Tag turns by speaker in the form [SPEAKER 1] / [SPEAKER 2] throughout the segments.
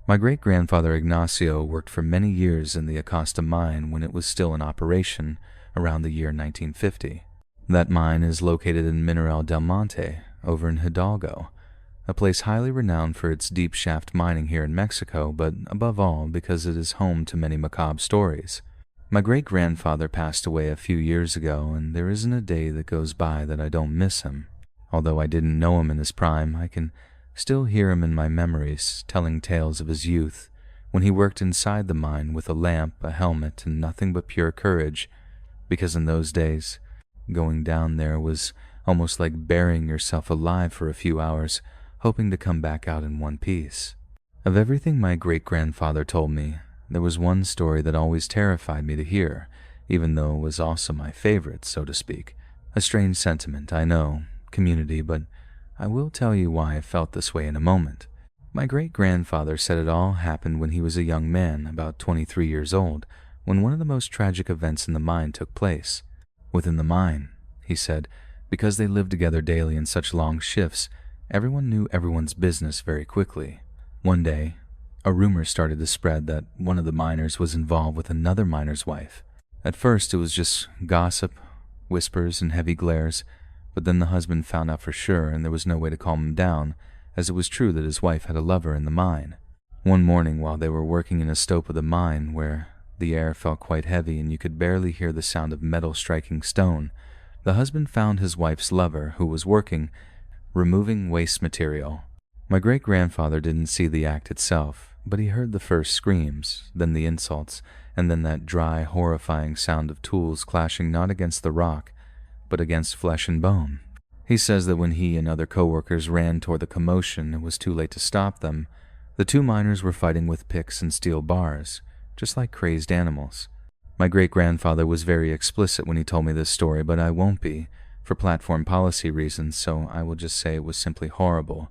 [SPEAKER 1] My great-grandfather Ignacio worked for many years in the Acosta mine when it was still in operation around the year 1950. That mine is located in Mineral del Monte, over in Hidalgo, a place highly renowned for its deep shaft mining here in Mexico, but above all because it is home to many macabre stories. My great-grandfather passed away a few years ago, and there isn't a day that goes by that I don't miss him. Although I didn't know him in his prime, I can still hear him in my memories, telling tales of his youth, when he worked inside the mine with a lamp, a helmet, and nothing but pure courage, because in those days, going down there was almost like burying yourself alive for a few hours, hoping to come back out in one piece. Of everything my great-grandfather told me, there was one story that always terrified me to hear, even though it was also my favorite, so to speak. A strange sentiment, I know, community, but I will tell you why I felt this way in a moment. My great-grandfather said it all happened when he was a young man, about 23 years old, when one of the most tragic events in the mine took place. Within the mine, he said, because they lived together daily in such long shifts, everyone knew everyone's business very quickly. One day, a rumor started to spread that one of the miners was involved with another miner's wife. At first, it was just gossip, whispers, and heavy glares, but then the husband found out for sure, and there was no way to calm him down, as it was true that his wife had a lover in the mine. One morning, while they were working in a stope of the mine, where the air felt quite heavy and you could barely hear the sound of metal striking stone, the husband found his wife's lover, who was working, removing waste material. My great-grandfather didn't see the act itself, but he heard the first screams, then the insults, and then that dry, horrifying sound of tools clashing not against the rock, but against flesh and bone. He says that when he and other co-workers ran toward the commotion, it was too late to stop them. The two miners were fighting with picks and steel bars, just like crazed animals. My great-grandfather was very explicit when he told me this story, but I won't be, for platform policy reasons, so I will just say it was simply horrible,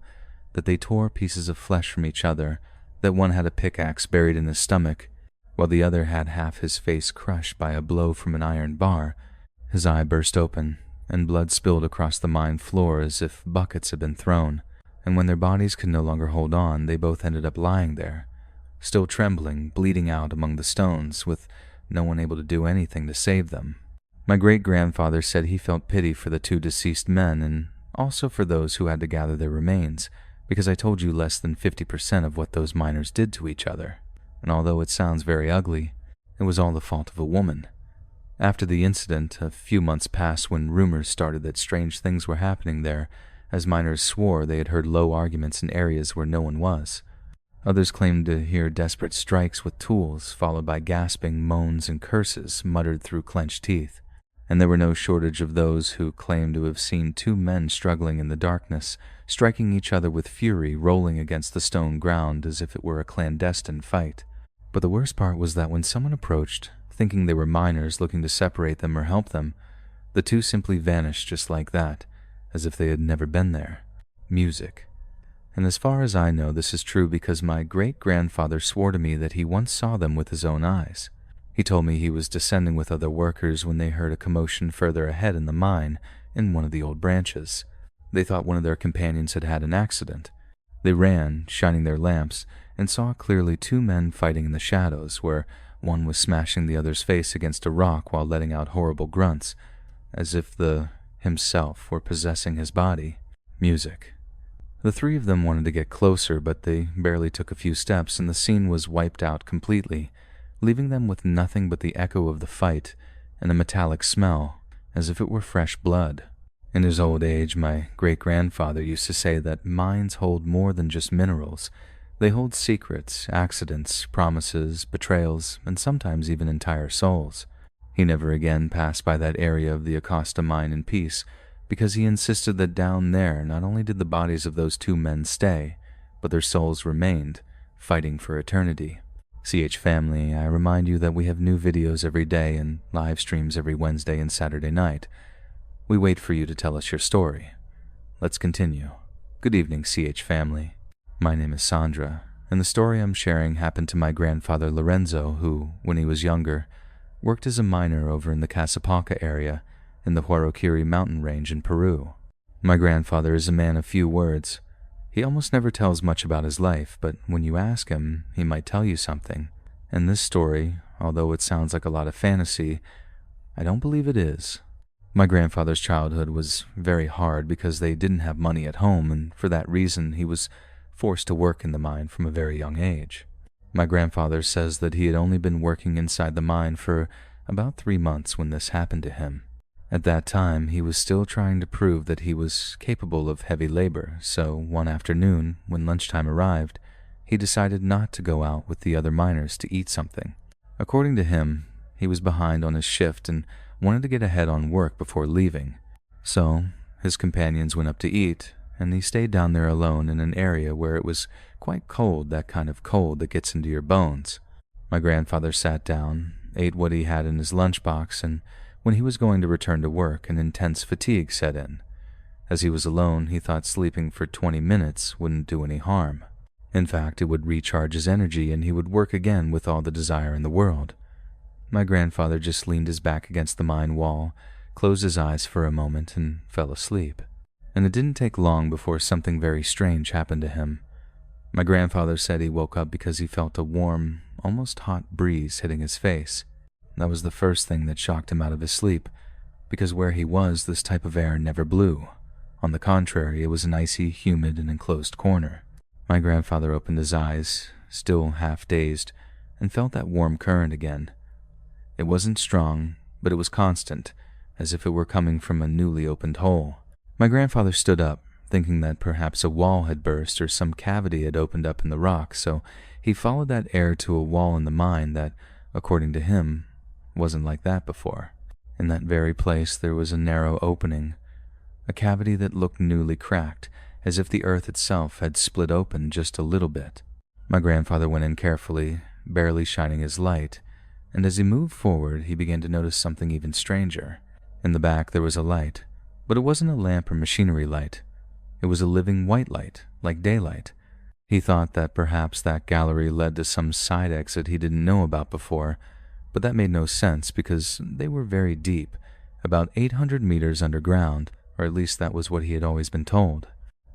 [SPEAKER 1] that they tore pieces of flesh from each other, that one had a pickaxe buried in his stomach, while the other had half his face crushed by a blow from an iron bar. His eye burst open, and blood spilled across the mine floor as if buckets had been thrown, and when their bodies could no longer hold on, they both ended up lying there, still trembling, bleeding out among the stones, with no one able to do anything to save them. My great-grandfather said he felt pity for the two deceased men, and also for those who had to gather their remains, because I told you less than 50% of what those miners did to each other, and although it sounds very ugly, it was all the fault of a woman. After the incident, a few months passed when rumors started that strange things were happening there, as miners swore they had heard low arguments in areas where no one was. Others claimed to hear desperate strikes with tools, followed by gasping moans and curses muttered through clenched teeth. And there were no shortage of those who claimed to have seen two men struggling in the darkness, striking each other with fury, rolling against the stone ground as if it were a clandestine fight. But the worst part was that when someone approached, thinking they were miners looking to separate them or help them, the two simply vanished just like that, as if they had never been there. Music. And as far as I know, this is true because my great-grandfather swore to me that he once saw them with his own eyes. He told me he was descending with other workers when they heard a commotion further ahead in the mine, in one of the old branches. They thought one of their companions had had an accident. They ran, shining their lamps, and saw clearly two men fighting in the shadows, where one was smashing the other's face against a rock while letting out horrible grunts, as if the himself were possessing his body. Music. The three of them wanted to get closer, but they barely took a few steps, and the scene was wiped out completely, leaving them with nothing but the echo of the fight and a metallic smell, as if it were fresh blood. In his old age, my great-grandfather used to say that mines hold more than just minerals. They hold secrets, accidents, promises, betrayals, and sometimes even entire souls. He never again passed by that area of the Acosta mine in peace, because he insisted that down there not only did the bodies of those two men stay, but their souls remained, fighting for eternity. CH family, I remind you that we have new videos every day and live streams every Wednesday and Saturday night. We wait for you to tell us your story. Let's continue. Good evening, CH family. My name is Sandra, and the story I'm sharing happened to my grandfather Lorenzo, who, when he was younger, worked as a miner over in the Casapalca area in the Huaroquiri mountain range in Peru. My grandfather is a man of few words. He almost never tells much about his life, but when you ask him, he might tell you something. And this story, although it sounds like a lot of fantasy, I don't believe it is. My grandfather's childhood was very hard because they didn't have money at home, and for that reason he was forced to work in the mine from a very young age. My grandfather says that he had only been working inside the mine for about 3 months when this happened to him. At that time, he was still trying to prove that he was capable of heavy labor, so one afternoon, when lunchtime arrived, he decided not to go out with the other miners to eat something. According to him, he was behind on his shift and wanted to get ahead on work before leaving. So, his companions went up to eat, and he stayed down there alone in an area where it was quite cold, that kind of cold that gets into your bones. My grandfather sat down, ate what he had in his lunchbox, and when he was going to return to work, an intense fatigue set in. As he was alone, he thought sleeping for 20 minutes wouldn't do any harm. In fact, it would recharge his energy and he would work again with all the desire in the world. My grandfather just leaned his back against the mine wall, closed his eyes for a moment, and fell asleep. And it didn't take long before something very strange happened to him. My grandfather said he woke up because he felt a warm, almost hot breeze hitting his face. That was the first thing that shocked him out of his sleep, because where he was, this type of air never blew. On the contrary, it was an icy, humid, and enclosed corner. My grandfather opened his eyes, still half dazed, and felt that warm current again. It wasn't strong, but it was constant, as if it were coming from a newly opened hole. My grandfather stood up, thinking that perhaps a wall had burst or some cavity had opened up in the rock, so he followed that air to a wall in the mine that, according to him, wasn't like that before. In that very place there was a narrow opening, a cavity that looked newly cracked, as if the earth itself had split open just a little bit. My grandfather went in carefully, barely shining his light, and as he moved forward, he began to notice something even stranger. In the back there was a light, but it wasn't a lamp or machinery light. It was a living white light, like daylight. He thought that perhaps that gallery led to some side exit he didn't know about before, but that made no sense because they were very deep, about 800 meters underground, or at least that was what he had always been told.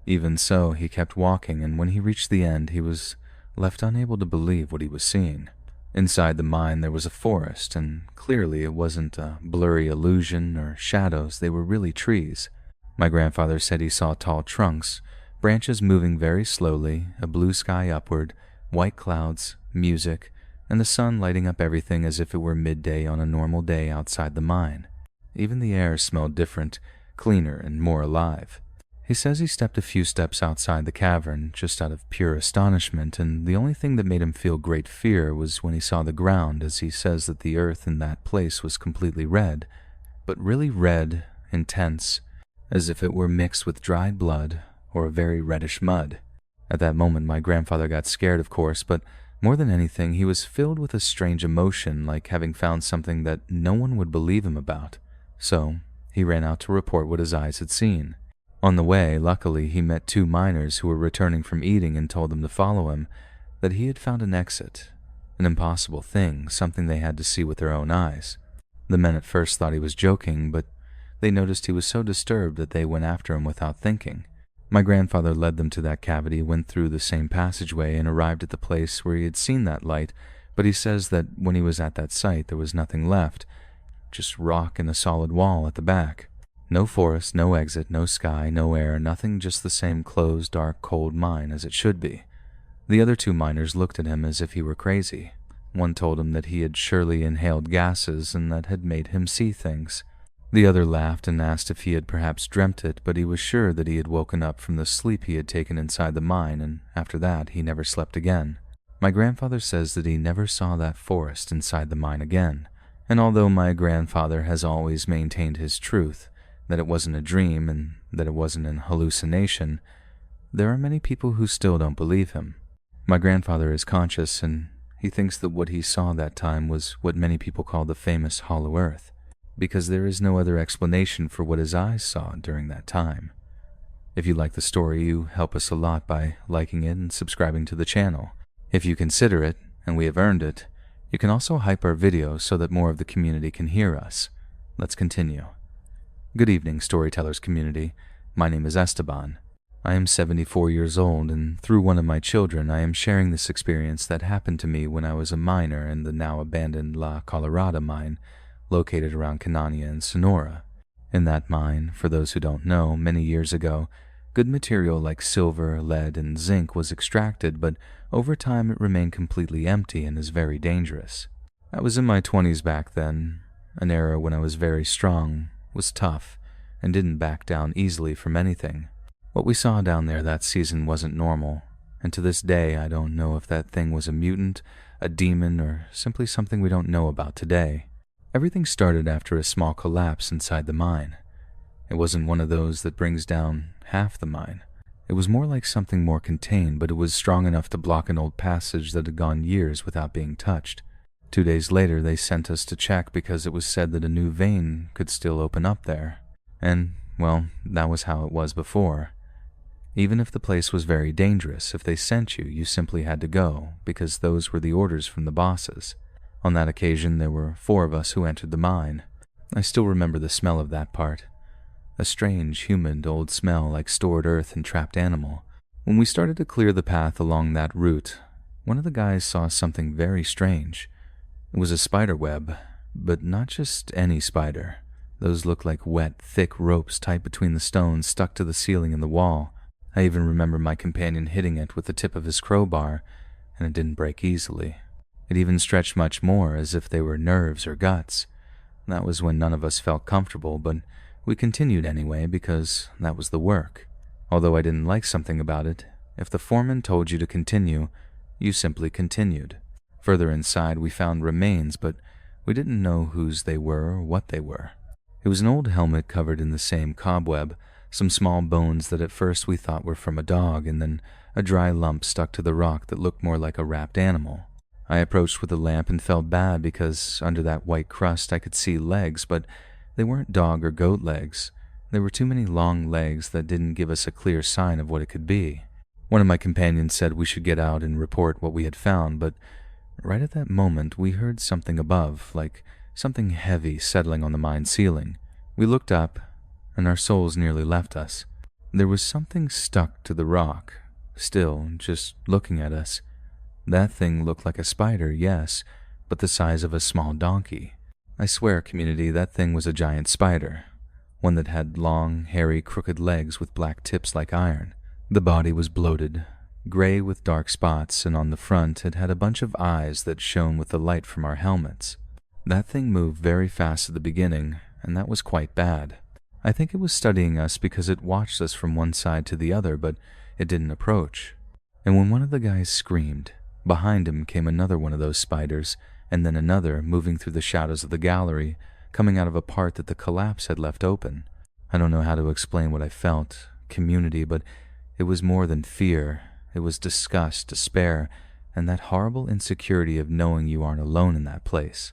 [SPEAKER 1] Even so, he kept walking, and when he reached the end, he was left unable to believe what he was seeing. Inside the mine there was a forest, and clearly it wasn't a blurry illusion or shadows, they were really trees. My grandfather said he saw tall trunks, branches moving very slowly, a blue sky upward, white clouds, music, and the sun lighting up everything as if it were midday on a normal day outside the mine. Even the air smelled different, cleaner, and more alive. He says he stepped a few steps outside the cavern, just out of pure astonishment, and the only thing that made him feel great fear was when he saw the ground, as he says that the earth in that place was completely red, but really red, intense, as if it were mixed with dried blood or a very reddish mud. At that moment my grandfather got scared, of course, but more than anything he was filled with a strange emotion, like having found something that no one would believe him about. So he ran out to report what his eyes had seen. On the way, luckily, he met 2 miners who were returning from eating and told them to follow him, that he had found an exit, an impossible thing, something they had to see with their own eyes. The men at first thought he was joking, but they noticed he was so disturbed that they went after him without thinking. My grandfather led them to that cavity, went through the same passageway, and arrived at the place where he had seen that light, but he says that when he was at that site there was nothing left, just rock and a solid wall at the back. No forest, no exit, no sky, no air, nothing, just the same closed, dark, cold mine as it should be. The other 2 miners looked at him as if he were crazy. One told him that he had surely inhaled gases and that had made him see things. The other laughed and asked if he had perhaps dreamt it, but he was sure that he had woken up from the sleep he had taken inside the mine, and after that he never slept again. My grandfather says that he never saw that forest inside the mine again, and although my grandfather has always maintained his truth, that it wasn't a dream and that it wasn't an hallucination, there are many people who still don't believe him. My grandfather is conscious, and he thinks that what he saw that time was what many people call the famous Hollow Earth, because there is no other explanation for what his eyes saw during that time. If you like the story, you help us a lot by liking it and subscribing to the channel. If you consider it, and we have earned it, you can also hype our videos so that more of the community can hear us. Let's continue. Good evening, Storytellers community. My name is Esteban. I am 74 years old, and through one of my children, I am sharing this experience that happened to me when I was a miner in the now abandoned La Colorada mine, located around Canania and Sonora. In that mine, for those who don't know, many years ago, good material like silver, lead, and zinc was extracted, but over time it remained completely empty and is very dangerous. I was in my 20s back then, an era when I was very strong, was tough, and didn't back down easily from anything. What we saw down there that season wasn't normal, and to this day I don't know if that thing was a mutant, a demon, or simply something we don't know about today. Everything started after a small collapse inside the mine. It wasn't one of those that brings down half the mine. It was more like something more contained, but it was strong enough to block an old passage that had gone years without being touched. 2 days later, they sent us to check because it was said that a new vein could still open up there. And, well, that was how it was before. Even if the place was very dangerous, if they sent you, you simply had to go, because those were the orders from the bosses. On that occasion, there were 4 of us who entered the mine. I still remember the smell of that part. A strange, humid, old smell like stored earth and trapped animal. When we started to clear the path along that route, one of the guys saw something very strange. It was a spider web, but not just any spider. Those looked like wet, thick ropes tied between the stones stuck to the ceiling and the wall. I even remember my companion hitting it with the tip of his crowbar, and it didn't break easily. It even stretched much more, as if they were nerves or guts. That was when none of us felt comfortable, but we continued anyway because that was the work. Although I didn't like something about it, if the foreman told you to continue, you simply continued. Further inside, we found remains, but we didn't know whose they were or what they were. It was an old helmet covered in the same cobweb, some small bones that at first we thought were from a dog, and then a dry lump stuck to the rock that looked more like a wrapped animal. I approached with a lamp and felt bad because under that white crust I could see legs, but they weren't dog or goat legs. There were too many long legs that didn't give us a clear sign of what it could be. One of my companions said we should get out and report what we had found, but right at that moment we heard something above, like something heavy settling on the mine ceiling. We looked up, and our souls nearly left us. There was something stuck to the rock, still just looking at us. That thing looked like a spider, yes, but the size of a small donkey. I swear, community, that thing was a giant spider, one that had long, hairy, crooked legs with black tips like iron. The body was bloated, gray with dark spots, and on the front it had a bunch of eyes that shone with the light from our helmets. That thing moved very fast at the beginning, and that was quite bad. I think it was studying us because it watched us from one side to the other, but it didn't approach. And when one of the guys screamed, behind him came another one of those spiders, and then another, moving through the shadows of the gallery, coming out of a part that the collapse had left open. I don't know how to explain what I felt, community, but it was more than fear. It was disgust, despair, and that horrible insecurity of knowing you aren't alone in that place.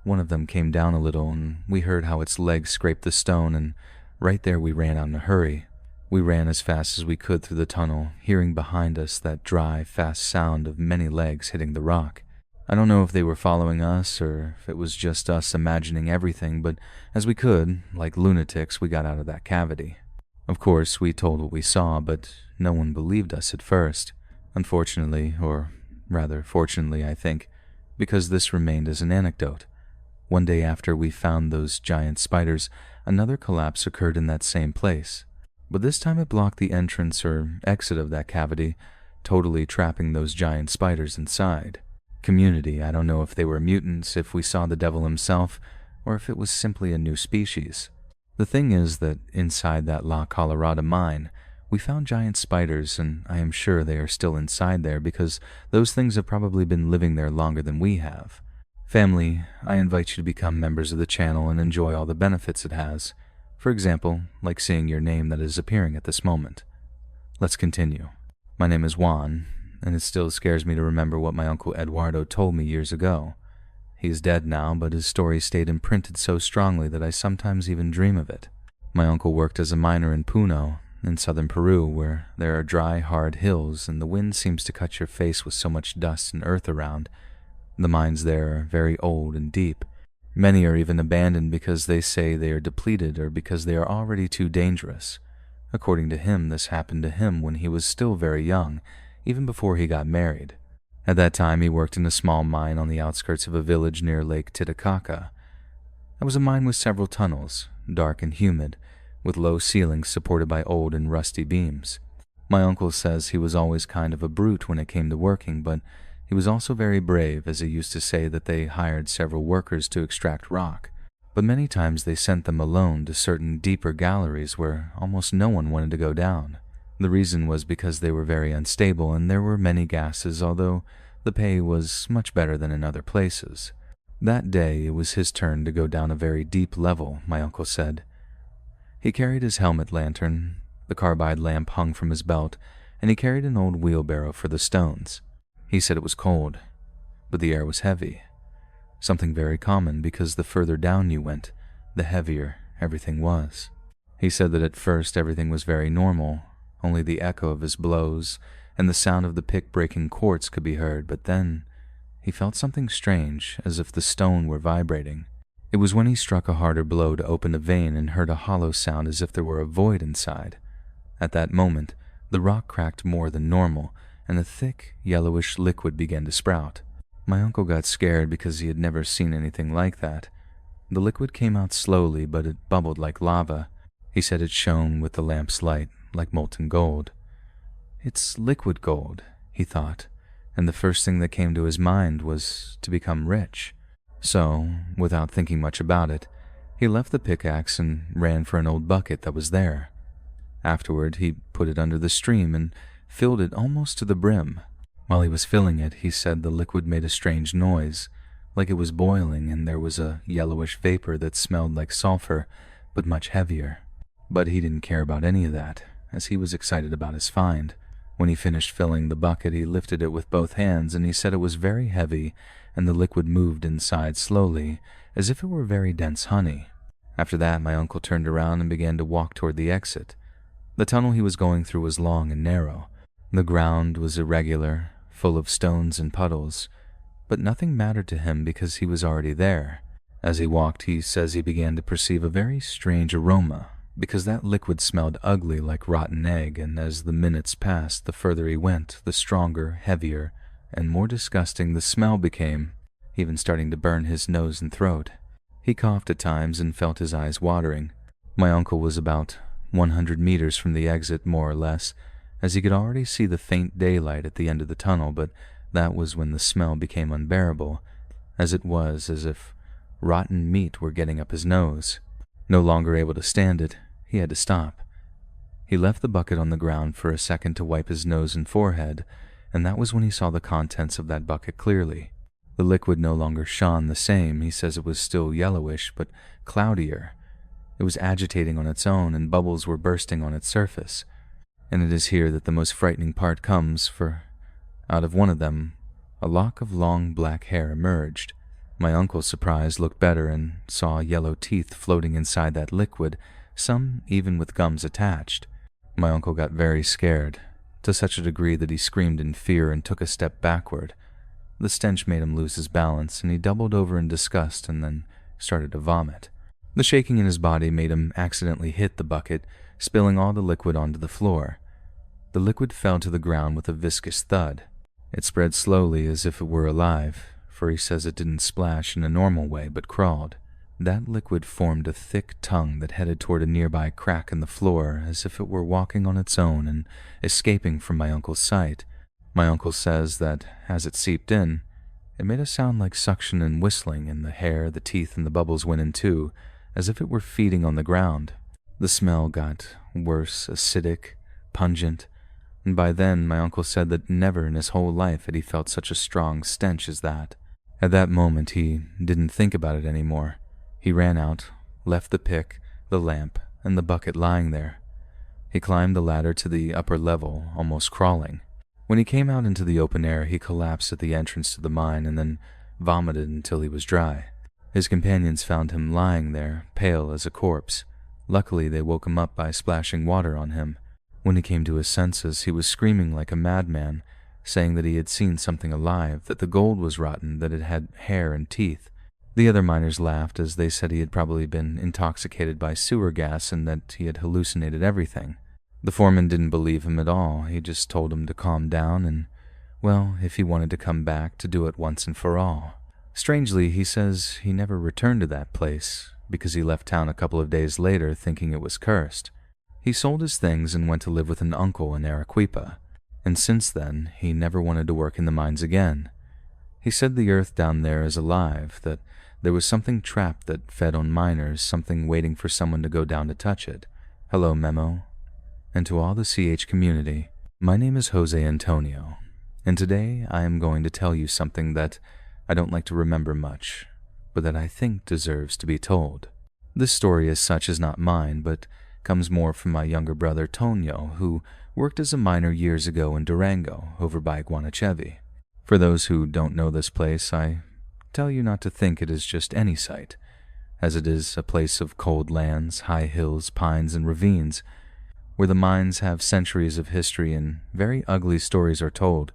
[SPEAKER 1] One of them came down a little, and we heard how its legs scraped the stone, and right there we ran out in a hurry. We ran as fast as we could through the tunnel, hearing behind us that dry, fast sound of many legs hitting the rock. I don't know if they were following us or if it was just us imagining everything, but as we could, like lunatics, we got out of that cavity. Of course, we told what we saw, but no one believed us at first. Unfortunately, or rather fortunately, I think, because this remained as an anecdote. One day after we found those giant spiders, another collapse occurred in that same place. But this time it blocked the entrance or exit of that cavity, totally trapping those giant spiders inside. Community, I don't know if they were mutants, if we saw the devil himself, or if it was simply a new species. The thing is that inside that La Colorada mine, we found giant spiders, and I am sure they are still inside there because those things have probably been living there longer than we have. Family, I invite you to become members of the channel and enjoy all the benefits it has. For example, like seeing your name that is appearing at this moment. Let's continue. My name is Juan, and it still scares me to remember what my Uncle Eduardo told me years ago. He is dead now, but his story stayed imprinted so strongly that I sometimes even dream of it. My uncle worked as a miner in Puno, in southern Peru, where there are dry, hard hills, and the wind seems to cut your face with so much dust and earth around. The mines there are very old and deep. Many are even abandoned because they say they are depleted or because they are already too dangerous. According to him, this happened to him when he was still very young, even before he got married. At that time, he worked in a small mine on the outskirts of a village near Lake Titicaca. It was a mine with several tunnels, dark and humid, with low ceilings supported by old and rusty beams. My uncle says he was always kind of a brute when it came to working, but he was also very brave, as he used to say that they hired several workers to extract rock. But many times they sent them alone to certain deeper galleries where almost no one wanted to go down. The reason was because they were very unstable and there were many gases, although the pay was much better than in other places. That day it was his turn to go down a very deep level, my uncle said. He carried his helmet lantern, the carbide lamp hung from his belt, and he carried an old wheelbarrow for the stones. He said it was cold, but the air was heavy. Something very common, because the further down you went, the heavier everything was. He said that at first everything was very normal, only the echo of his blows and the sound of the pick breaking quartz could be heard, but then he felt something strange, as if the stone were vibrating. It was when he struck a harder blow to open a vein and heard a hollow sound as if there were a void inside. At that moment, the rock cracked more than normal, and a thick, yellowish liquid began to sprout. My uncle got scared because he had never seen anything like that. The liquid came out slowly, but it bubbled like lava. He said it shone with the lamp's light, like molten gold. It's liquid gold, he thought, and the first thing that came to his mind was to become rich. So, without thinking much about it, he left the pickaxe and ran for an old bucket that was there. Afterward, he put it under the stream and filled it almost to the brim. While he was filling it, he said the liquid made a strange noise, like it was boiling, and there was a yellowish vapor that smelled like sulfur, but much heavier. But he didn't care about any of that, as he was excited about his find. When he finished filling the bucket, he lifted it with both hands, and he said it was very heavy, and the liquid moved inside slowly, as if it were very dense honey. After that, my uncle turned around and began to walk toward the exit. The tunnel he was going through was long and narrow. The ground was irregular, full of stones and puddles, but nothing mattered to him because he was already there. As he walked, he says he began to perceive a very strange aroma, because that liquid smelled ugly like rotten egg, and as the minutes passed, the further he went, the stronger, heavier, and more disgusting the smell became, even starting to burn his nose and throat. He coughed at times and felt his eyes watering. My uncle was about 100 meters from the exit, more or less, as he could already see the faint daylight at the end of the tunnel, but that was when the smell became unbearable, as it was as if rotten meat were getting up his nose. No longer able to stand it, he had to stop. He left the bucket on the ground for a second to wipe his nose and forehead, and that was when he saw the contents of that bucket clearly. The liquid no longer shone the same. He says it was still yellowish, but cloudier. It was agitating on its own, and bubbles were bursting on its surface. And it is here that the most frightening part comes, for out of one of them, a lock of long black hair emerged. My uncle, surprised, looked better and saw yellow teeth floating inside that liquid, some even with gums attached. My uncle got very scared, to such a degree that he screamed in fear and took a step backward. The stench made him lose his balance, and he doubled over in disgust and then started to vomit. The shaking in his body made him accidentally hit the bucket, spilling all the liquid onto the floor. The liquid fell to the ground with a viscous thud. It spread slowly as if it were alive, for he says it didn't splash in a normal way but crawled. That liquid formed a thick tongue that headed toward a nearby crack in the floor as if it were walking on its own and escaping from my uncle's sight. My uncle says that, as it seeped in, it made a sound like suction and whistling, and the hair, the teeth, and the bubbles went in too, as if it were feeding on the ground. The smell got worse, acidic, pungent, and by then my uncle said that never in his whole life had he felt such a strong stench as that. At that moment he didn't think about it anymore. He ran out, left the pick, the lamp, and the bucket lying there. He climbed the ladder to the upper level, almost crawling. When he came out into the open air, he collapsed at the entrance to the mine and then vomited until he was dry. His companions found him lying there, pale as a corpse. Luckily, they woke him up by splashing water on him. When he came to his senses, he was screaming like a madman, saying that he had seen something alive, that the gold was rotten, that it had hair and teeth. The other miners laughed, as they said he had probably been intoxicated by sewer gas and that he had hallucinated everything. The foreman didn't believe him at all. He just told him to calm down and, well, if he wanted to come back, to do it once and for all. Strangely, he says he never returned to that place because he left town a couple of days later thinking it was cursed. He sold his things and went to live with an uncle in Arequipa, and since then he never wanted to work in the mines again. He said the earth down there is alive, that there was something trapped that fed on miners, something waiting for someone to go down to touch it. Hello, Memo. And to all the CH community, my name is Jose Antonio, and today I am going to tell you something that I don't like to remember much, but that I think deserves to be told. This story as such is not mine, but comes more from my younger brother Tonio, who worked as a miner years ago in Durango, over by Guanachevi. For those who don't know this place, I tell you not to think it is just any site, as it is a place of cold lands, high hills, pines, and ravines, where the mines have centuries of history and very ugly stories are told,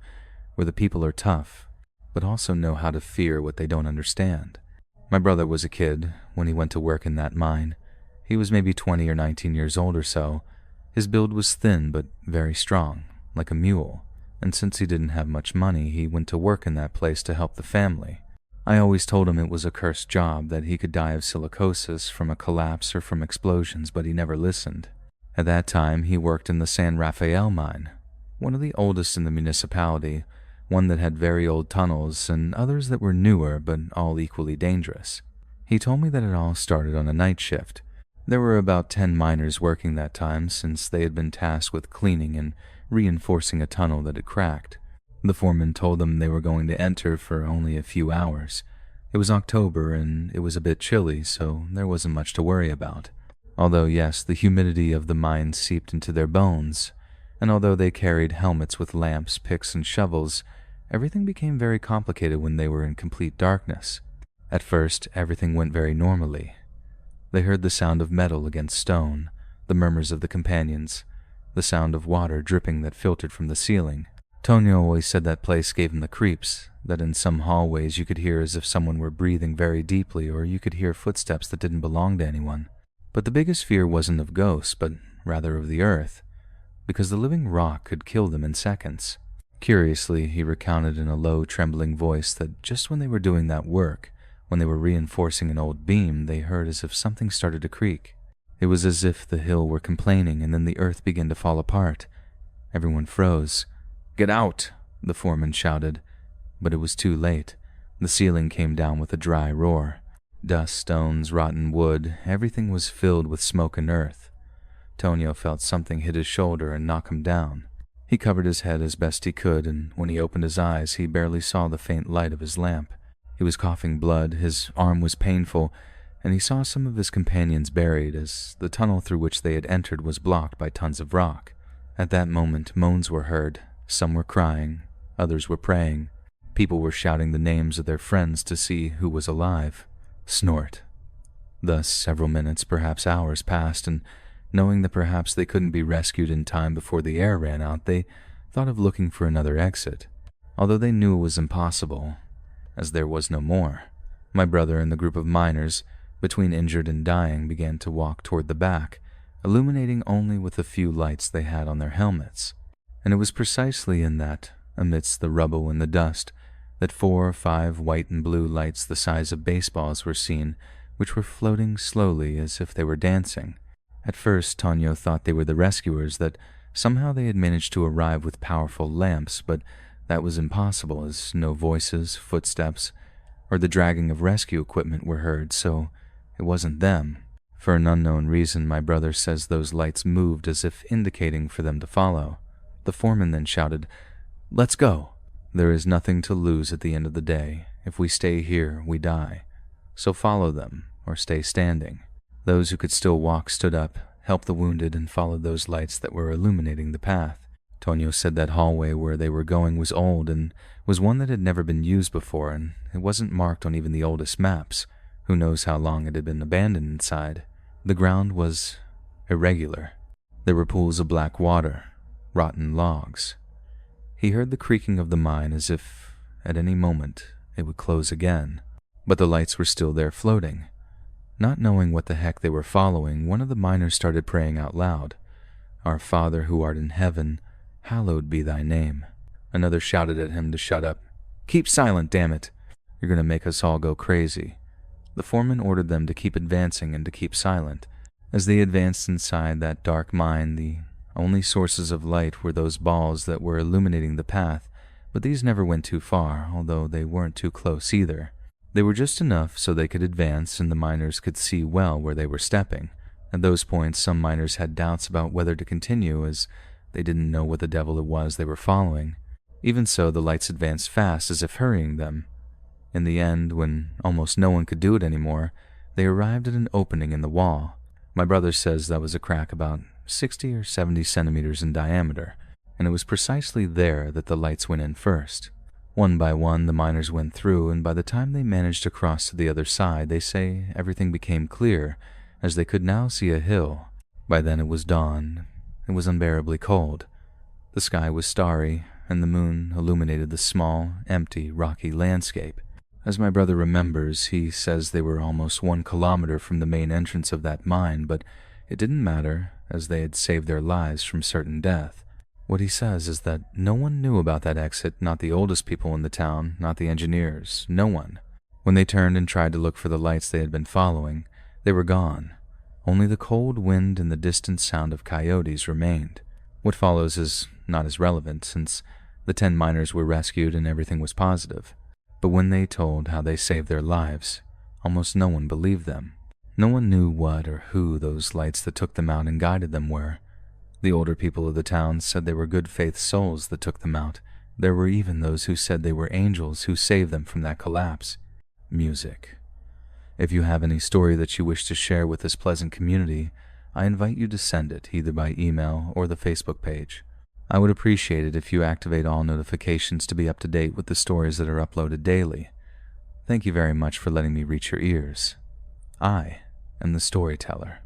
[SPEAKER 1] where the people are tough, but also know how to fear what they don't understand. My brother was a kid when he went to work in that mine. He was maybe 20 or 19 years old or so. His build was thin but very strong, like a mule, and since he didn't have much money, he went to work in that place to help the family. I always told him it was a cursed job, that he could die of silicosis from a collapse or from explosions, but he never listened. At that time, he worked in the San Rafael mine, one of the oldest in the municipality, one that had very old tunnels and others that were newer but all equally dangerous. He told me that it all started on a night shift. There were about 10 miners working that time, since they had been tasked with cleaning and reinforcing a tunnel that had cracked. The foreman told them they were going to enter for only a few hours. It was October and it was a bit chilly, so there wasn't much to worry about. Although, yes, the humidity of the mine seeped into their bones, and although they carried helmets with lamps, picks, and shovels, everything became very complicated when they were in complete darkness. At first, everything went very normally. They heard the sound of metal against stone, the murmurs of the companions, the sound of water dripping that filtered from the ceiling. Tonio always said that place gave him the creeps, that in some hallways you could hear as if someone were breathing very deeply, or you could hear footsteps that didn't belong to anyone. But the biggest fear wasn't of ghosts, but rather of the earth, because the living rock could kill them in seconds. Curiously, he recounted in a low, trembling voice that just when they were doing that work, when they were reinforcing an old beam, they heard as if something started to creak. It was as if the hill were complaining, and then the earth began to fall apart. Everyone froze. "Get out!" the foreman shouted, but it was too late. The ceiling came down with a dry roar. Dust, stones, rotten wood, everything was filled with smoke and earth. Tonio felt something hit his shoulder and knock him down. He covered his head as best he could, and when he opened his eyes, he barely saw the faint light of his lamp. He was coughing blood, his arm was painful, and he saw some of his companions buried, as the tunnel through which they had entered was blocked by tons of rock. At that moment, moans were heard. Some were crying, others were praying. People were shouting the names of their friends to see who was alive. Snort. Thus, several minutes, perhaps hours, passed, and knowing that perhaps they couldn't be rescued in time before the air ran out, they thought of looking for another exit, although they knew it was impossible, as there was no more. My brother and the group of miners, between injured and dying, began to walk toward the back, illuminating only with the few lights they had on their helmets. And it was precisely in that, amidst the rubble and the dust, that 4 or 5 white and blue lights the size of baseballs were seen, which were floating slowly as if they were dancing. At first, Tonio thought they were the rescuers, that somehow they had managed to arrive with powerful lamps, but that was impossible, as no voices, footsteps, or the dragging of rescue equipment were heard, so it wasn't them. For an unknown reason, my brother says those lights moved as if indicating for them to follow. The foreman then shouted, "Let's go! There is nothing to lose at the end of the day. If we stay here, we die. So follow them, or stay standing." Those who could still walk stood up, helped the wounded, and followed those lights that were illuminating the path. Tonio said that hallway where they were going was old and was one that had never been used before, and it wasn't marked on even the oldest maps. Who knows how long it had been abandoned inside. The ground was irregular. There were pools of black water, rotten logs. He heard the creaking of the mine as if, at any moment, it would close again. But the lights were still there floating. Not knowing what the heck they were following, one of the miners started praying out loud. Our Father who art in heaven, hallowed be thy name. Another shouted at him to shut up. Keep silent, damn it! You're going to make us all go crazy. The foreman ordered them to keep advancing and to keep silent. As they advanced inside that dark mine, the only sources of light were those balls that were illuminating the path, but these never went too far, although they weren't too close either. They were just enough so they could advance and the miners could see well where they were stepping. At those points, some miners had doubts about whether to continue, as they didn't know what the devil it was they were following. Even so, the lights advanced fast as if hurrying them. In the end, when almost no one could do it anymore, they arrived at an opening in the wall. My brother says that was a crack about 60 or 70 centimeters in diameter, and it was precisely there that the lights went in first. One by one, the miners went through, and by the time they managed to cross to the other side, they say everything became clear, as they could now see a hill. By then it was dawn. It was unbearably cold. The sky was starry, and the moon illuminated the small, empty, rocky landscape. As my brother remembers, he says they were almost 1 kilometer from the main entrance of that mine, but it didn't matter, as they had saved their lives from certain death. What he says is that no one knew about that exit, not the oldest people in the town, not the engineers, no one. When they turned and tried to look for the lights they had been following, they were gone. Only the cold wind and the distant sound of coyotes remained. What follows is not as relevant, since the 10 miners were rescued and everything was positive. But when they told how they saved their lives, almost no one believed them. No one knew what or who those lights that took them out and guided them were. The older people of the town said they were good faith souls that took them out. There were even those who said they were angels who saved them from that collapse. Music. If you have any story that you wish to share with this pleasant community, I invite you to send it either by email or the Facebook page. I would appreciate it if you activate all notifications to be up to date with the stories that are uploaded daily. Thank you very much for letting me reach your ears. I am the storyteller.